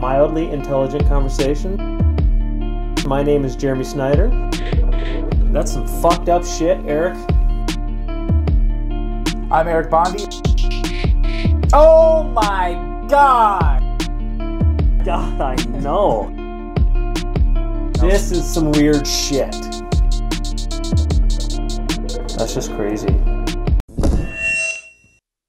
mildly intelligent conversation. My name is Jeremy Snyder. That's some fucked up shit, Eric. I'm Eric Bondi. Oh my God! God, I know. This is some weird shit. That's just crazy.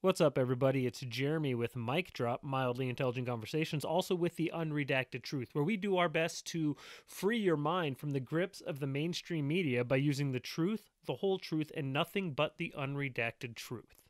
What's up, everybody? It's Jeremy with Mic Drop, Mildly Intelligent Conversations, also with the UNredacted TRUTH, where we do our best to free your mind from the grips of the mainstream media by using the truth, the whole truth, and nothing but the unredacted truth.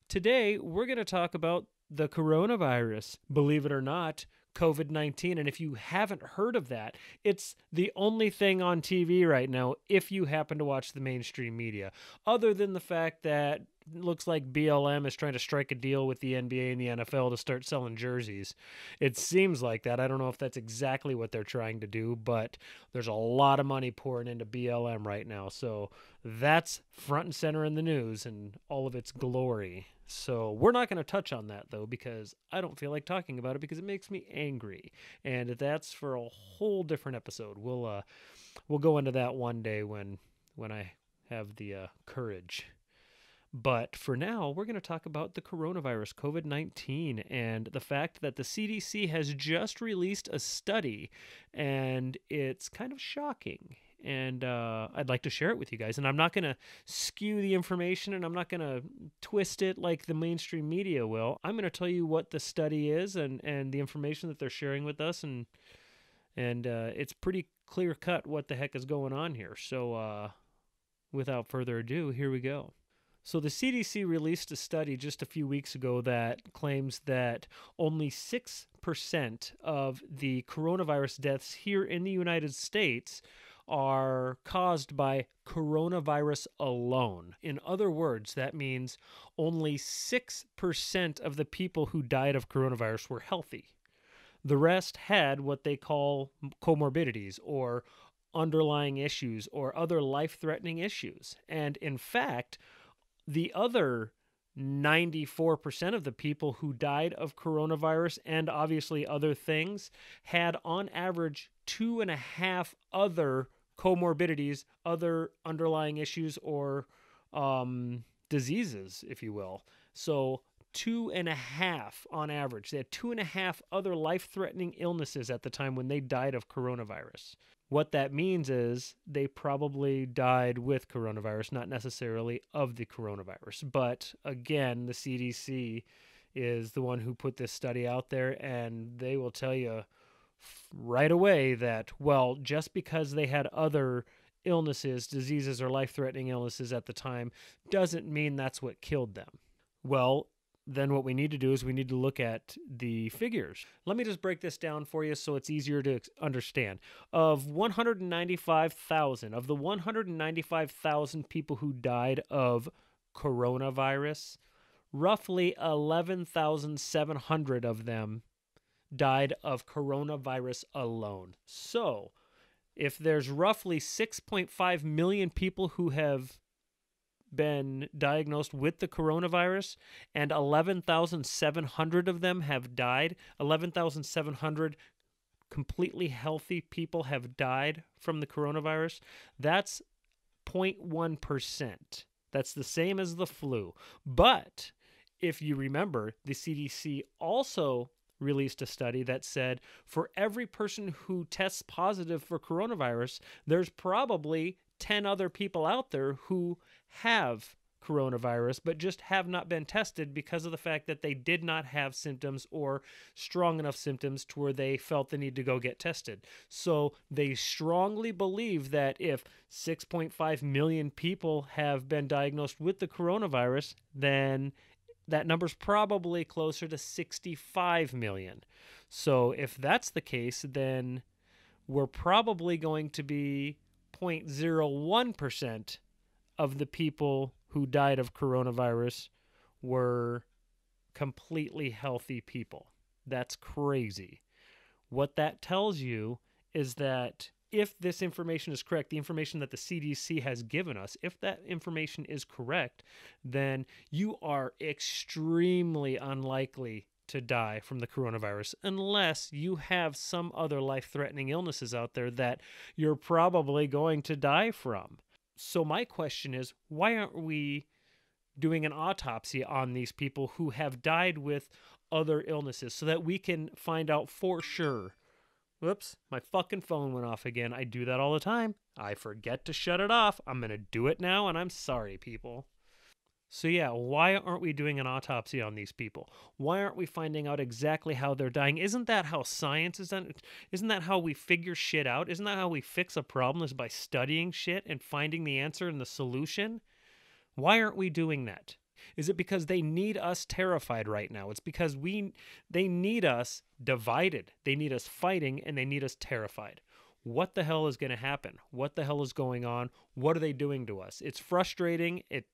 Today, we're going to talk about the coronavirus. Believe it or not, COVID-19, and if you haven't heard of that, it's the only thing on TV right now if you happen to watch the mainstream media, other than the fact that it looks like BLM is trying to strike a deal with the NBA and the NFL to start selling jerseys. It seems like that. I don't know if that's exactly what they're trying to do, but there's a lot of money pouring into BLM right now, so that's front and center in the news and all of its glory. So we're not going to touch on that, though, because I don't feel like talking about it because it makes me angry, and that's for a whole different episode. We'll go into that one day when I have the courage. But for now, we're going to talk about the coronavirus, COVID-19, and the fact that the CDC has just released a study, and it's kind of shocking. And I'd like to share it with you guys. And I'm not going to skew the information, and I'm not going to twist it like the mainstream media will. I'm going to tell you what the study is and the information that they're sharing with us, and it's pretty clear-cut what the heck is going on here. So without further ado, here we go. So the CDC released a study just a few weeks ago that claims that only 6% of the coronavirus deaths here in the United States are caused by coronavirus alone. In other words, that means only 6% of the people who died of coronavirus were healthy. The rest had what they call comorbidities or underlying issues or other life-threatening issues. And in fact, the other 94% of the people who died of coronavirus and obviously other things had on average 2.5 other comorbidities, other underlying issues or diseases, if you will. So 2.5 on average. They had 2.5 other life-threatening illnesses at the time when they died of coronavirus. What that means is they probably died with coronavirus, not necessarily of the coronavirus. But again, the CDC is the one who put this study out there, and they will tell you right away that, well, just because they had other illnesses, diseases, or life-threatening illnesses at the time doesn't mean that's what killed them. Well, then what we need to do is we need to look at the figures. Let me just break this down for you so it's easier to understand. Of the 195,000 people who died of coronavirus, roughly 11,700 of them died of coronavirus alone. So, if there's roughly 6.5 million people who have been diagnosed with the coronavirus and 11,700 of them have died, 11,700 completely healthy people have died from the coronavirus, that's 0.1%. That's the same as the flu. But if you remember, the CDC also released a study that said for every person who tests positive for coronavirus, there's probably 10 other people out there who have coronavirus but just have not been tested because of the fact that they did not have symptoms or strong enough symptoms to where they felt the need to go get tested. So they strongly believe that if 6.5 million people have been diagnosed with the coronavirus, then that number's probably closer to 65 million. So if that's the case, then we're probably going to be 0.01% of the people who died of coronavirus were completely healthy people. That's crazy. What that tells you is that if this information is correct, the information that the CDC has given us, if that information is correct, then you are extremely unlikely to die from the coronavirus unless you have some other life-threatening illnesses out there that you're probably going to die from. So my question is, why aren't we doing an autopsy on these people who have died with other illnesses so that we can find out for sure? Whoops, my fucking phone went off again. I do that all the time. I forget to shut it off. I'm going to do it now, and I'm sorry, people. So yeah, why aren't we doing an autopsy on these people? Why aren't we finding out exactly how they're dying? Isn't that how science is done? Isn't that how we figure shit out? Isn't that how we fix a problem, is by studying shit and finding the answer and the solution? Why aren't we doing that? Is it because they need us terrified right now? It's because they need us divided. They need us fighting, and they need us terrified. What the hell is going to happen? What the hell is going on? What are they doing to us? It's frustrating. It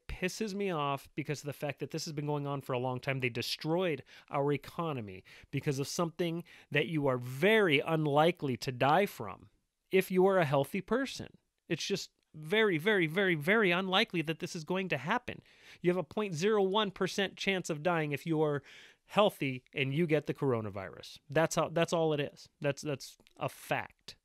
pisses me off because of the fact that this has been going on for a long time. They destroyed our economy because of something that you are very unlikely to die from if you are a healthy person. It's just very, very, very, very unlikely that this is going to happen. You have a 0.01% chance of dying if you are healthy and you get the coronavirus. That's all it is. That's a fact.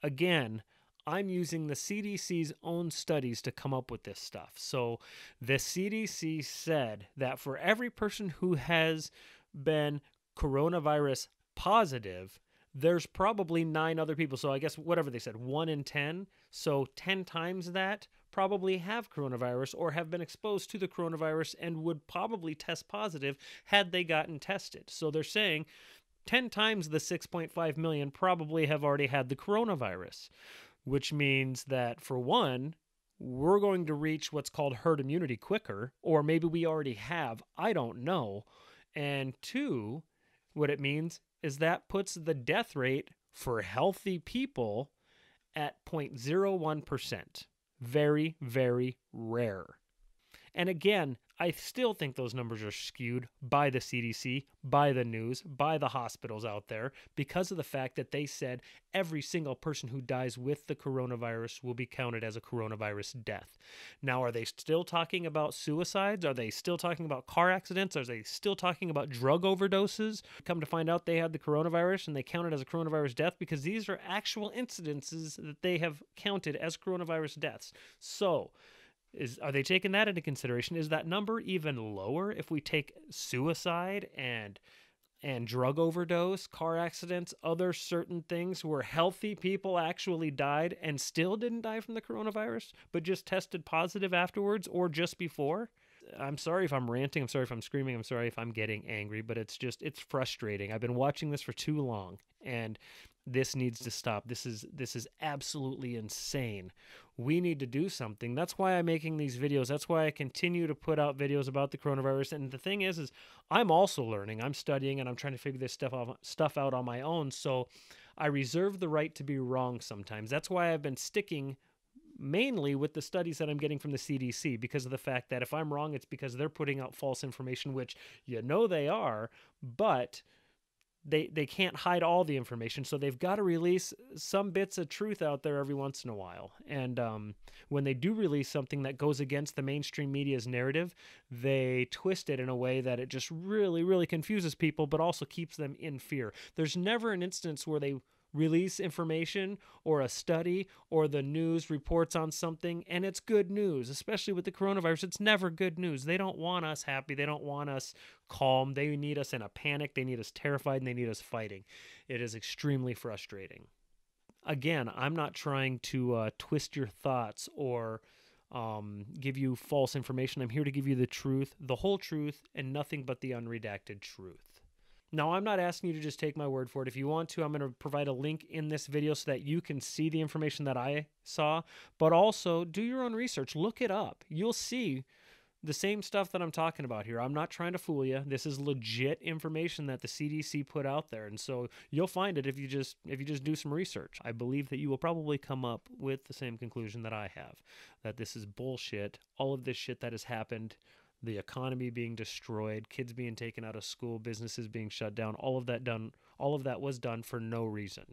Again, I'm using the CDC's own studies to come up with this stuff. So the CDC said that for every person who has been coronavirus positive, there's probably 9 other people. So I guess whatever they said, 1 in 10. So 10 times that probably have coronavirus or have been exposed to the coronavirus and would probably test positive had they gotten tested. So they're saying 10 times the 6.5 million probably have already had the coronavirus, which means that for one, we're going to reach what's called herd immunity quicker, or maybe we already have. I don't know. And two, what it means is that puts the death rate for healthy people at 0.01%. Very, very rare. And again, I still think those numbers are skewed by the CDC, by the news, by the hospitals out there, because of the fact that they said every single person who dies with the coronavirus will be counted as a coronavirus death. Now, are they still talking about suicides? Are they still talking about car accidents? Are they still talking about drug overdoses? Come to find out they had the coronavirus and they counted as a coronavirus death because these are actual incidences that they have counted as coronavirus deaths. So, are they taking that into consideration? Is that number even lower if we take suicide and drug overdose, car accidents, other certain things where healthy people actually died and still didn't die from the coronavirus, but just tested positive afterwards or just before? I'm sorry if I'm ranting. I'm sorry if I'm screaming. I'm sorry if I'm getting angry, but it's frustrating. I've been watching this for too long, and this needs to stop. This is absolutely insane. We need to do something. That's why I'm making these videos. That's why I continue to put out videos about the coronavirus. And the thing is I'm also learning. I'm studying, and I'm trying to figure this stuff out on my own. So I reserve the right to be wrong sometimes. That's why I've been sticking mainly with the studies that I'm getting from the CDC, because of the fact that if I'm wrong, it's because they're putting out false information, which they are, but they can't hide all the information, so they've got to release some bits of truth out there every once in a while. And when they do release something that goes against the mainstream media's narrative, they twist it in a way that it just really, really confuses people, but also keeps them in fear. There's never an instance where they release information or a study or the news reports on something and it's good news. Especially with the coronavirus, it's never good news. They don't want us happy. They don't want us calm. They need us in a panic. They need us terrified, and they need us fighting. It is extremely frustrating. Again, I'm not trying to twist your thoughts or give you false information. I'm here to give you the truth, the whole truth, and nothing but the unredacted truth. Now, I'm not asking you to just take my word for it. If you want to, I'm going to provide a link in this video so that you can see the information that I saw, but also do your own research. Look it up. You'll see the same stuff that I'm talking about here. I'm not trying to fool you. This is legit information that the CDC put out there, and so you'll find it if you just do some research. I believe that you will probably come up with the same conclusion that I have, that this is bullshit. All of this shit that has happened, the economy being destroyed, kids being taken out of school, businesses being shut down, all of that was done for no reason.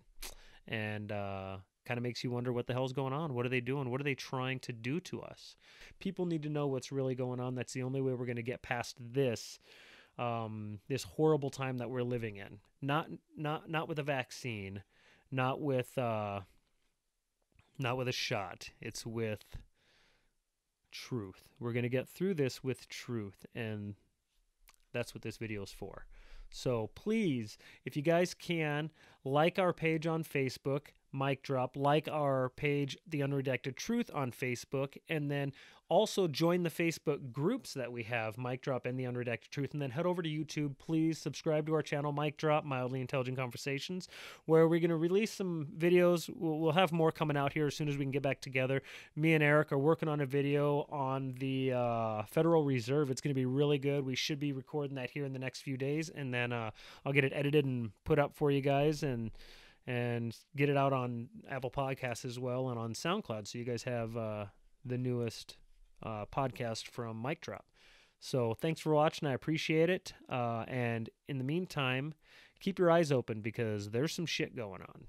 And kind of makes you wonder what the hell's going on. What are they doing? What are they trying to do to us? People need to know what's really going on. That's the only way we're going to get past this this horrible time that we're living in. Not with a vaccine, not with a shot. It's with truth. We're going to get through this with truth, and that's what this video is for. So please, if you guys can, like our page on Facebook, Mic Drop, like our page, The Unredacted Truth, on Facebook, and then also join the Facebook groups that we have, Mic Drop and The Unredacted Truth, and then head over to YouTube. Please subscribe to our channel, Mic Drop, Mildly Intelligent Conversations, where we're going to release some videos. We'll have more coming out here as soon as we can get back together. Me and Eric are working on a video on the Federal Reserve. It's going to be really good. We should be recording that here in the next few days, and then I'll get it edited and put up for you guys, and get it out on Apple Podcasts as well, and on SoundCloud, so you guys have the newest podcast from Mic Drop. So thanks for watching. I appreciate it. And in the meantime, keep your eyes open, because there's some shit going on.